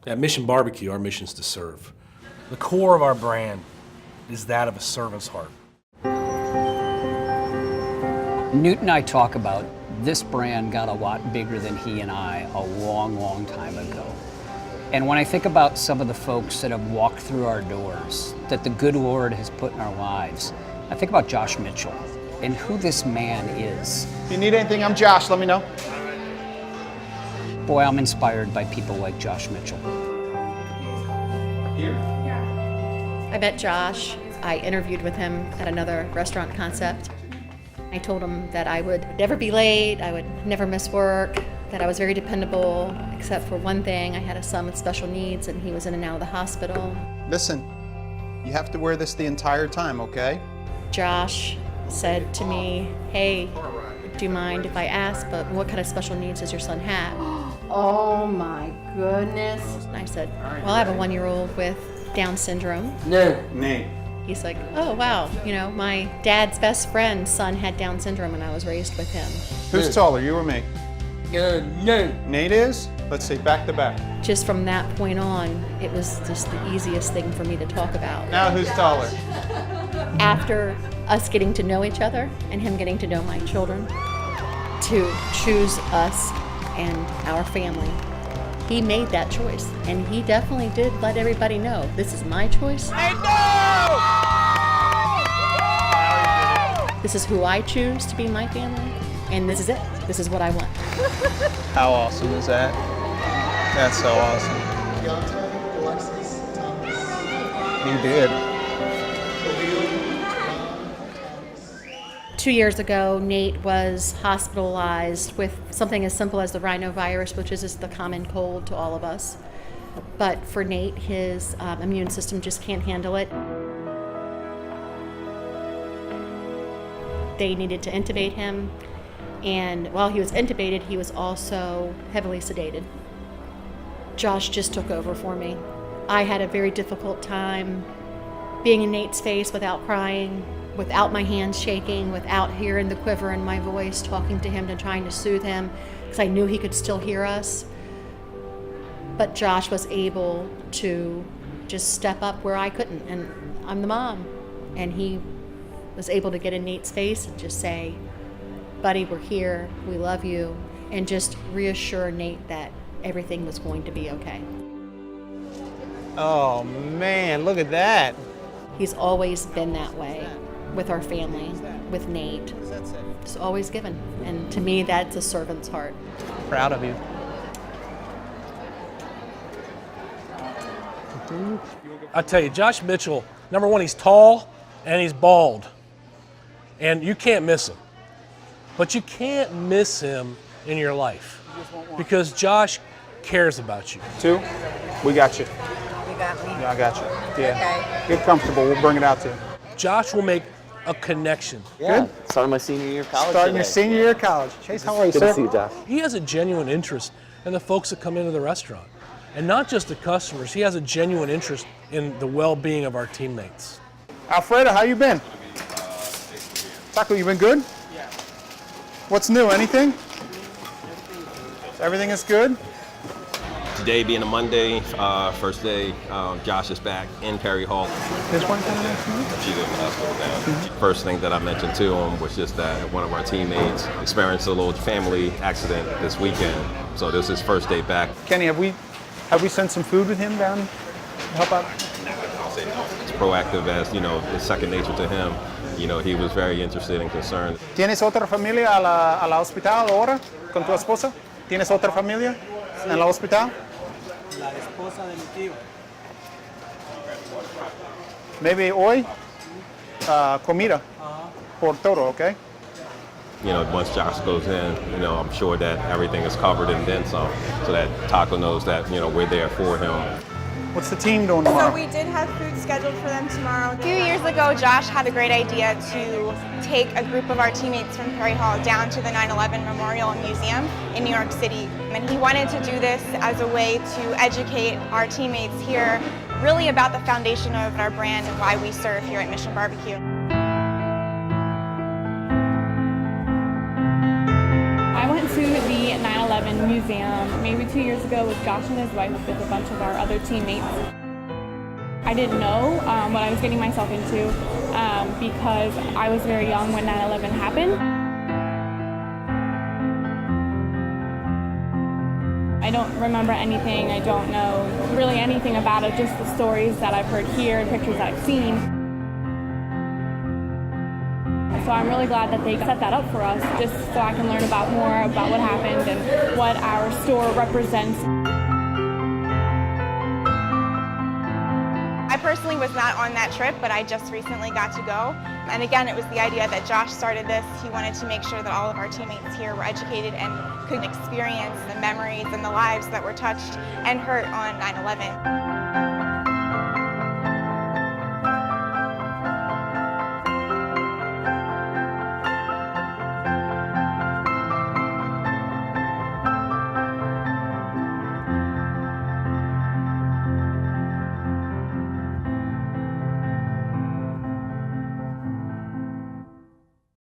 At Mission Barbecue, our mission is to serve. The core of our brand is that of a servant's heart. Newt and I talk about this brand got a lot bigger than he and I a long, long time ago. And when I think about some of the folks that have walked through our doors, that the good Lord has put in our lives, I think about Josh Mitchell and who this man is. If you need anything, I'm Josh, let me know. Boy, I'm inspired by people like Josh Mitchell. I met Josh. I interviewed with him at another restaurant concept. I told him that I would never be late, I would never miss work, that I was very dependable, except for one thing. I had a son with special needs and he was in and out of the hospital. Listen, you have to wear this the entire time, okay? Josh said to me, hey, do you mind if I ask, but what kind of special needs does your son have? Oh my goodness. And I said, well, I have a 1-year-old with Down syndrome. Nate. He's like, oh wow, you know, my dad's best friend's son had Down syndrome and I was raised with him. Who's taller, you or me? Nate. Nate is? Let's see, back to back. Just from that point on, it was just the easiest thing for me to talk about. Now who's taller? After us getting to know each other and him getting to know my children, to choose us and our family, he made that choice. And he definitely did let everybody know, this is my choice. This is who I choose to be my family, and this is it. This is what I want. How awesome is that? That's so awesome. He did. 2 years ago, Nate was hospitalized with something as simple as the rhinovirus, which is just the common cold to all of us. But for Nate, his immune system just can't handle it. They needed to intubate him, and while he was intubated, he was also heavily sedated. Josh just took over for me. I had a very difficult time being in Nate's face without crying, without my hands shaking, without hearing the quiver in my voice, talking to him and trying to soothe him, because I knew he could still hear us. But Josh was able to just step up where I couldn't, and I'm the mom. And he was able to get in Nate's face and just say, buddy, we're here, we love you, and just reassure Nate that everything was going to be okay. Oh man, look at that. He's always been that way with our family, with Nate. He's always given, and to me, that's a servant's heart. Proud of you. I tell you, Josh Mitchell, number one, he's tall and he's bald. And you can't miss him. But you can't miss him in your life because Josh cares about you. 2, we got you. You got me. Yeah, I got you. Yeah. Okay. Get comfortable, we'll bring it out to you. Josh will make a connection. Good. Starting my senior year of college. Starting your senior year of college. Chase, how are you, Good sir? to see you, Josh. He has a genuine interest in the folks that come into the restaurant. And not just the customers, he has a genuine interest in the well-being of our teammates. Alfredo, how you been? Taco, you been good? Yeah. What's new, anything? Everything is good? Today being a Monday, first day, Josh is back in Perry Hall. This one coming next month? She did when I scrolled down. First thing that I mentioned to him was just that one of our teammates experienced a little family accident this weekend. So this is his first day back. Kenny, have we sent some food with him down to help out? I'll say no. It's proactive as, you know, it's second nature to him. You know, he was very interested and concerned. ¿Tienes otra familia a la hospital ahora con tu esposa? ¿Tienes otra familia en la hospital? La esposa de mi tío. Maybe hoy, comida por todo, okay? You know, once Josh goes in, you know, I'm sure that everything is covered and then some, so that Taco knows that, you know, we're there for him. What's the team doing tomorrow? So we did have food scheduled for them tomorrow. A few years ago, Josh had a great idea to take a group of our teammates from Perry Hall down to the 9/11 Memorial Museum in New York City. And he wanted to do this as a way to educate our teammates here really about the foundation of our brand and why we serve here at Mission Barbecue. I went to the 9/11 9/11 museum maybe 2 years ago with Josh and his wife with a bunch of our other teammates. I didn't know what I was getting myself into because I was very young when 9/11 happened. I don't remember anything. I don't know really anything about it, just the stories that I've heard here and pictures that I've seen. So I'm really glad that they set that up for us, just so I can learn about more about what happened and what our store represents. I personally was not on that trip, but I just recently got to go. And again, it was the idea that Josh started this. He wanted to make sure that all of our teammates here were educated and could experience the memories and the lives that were touched and hurt on 9/11.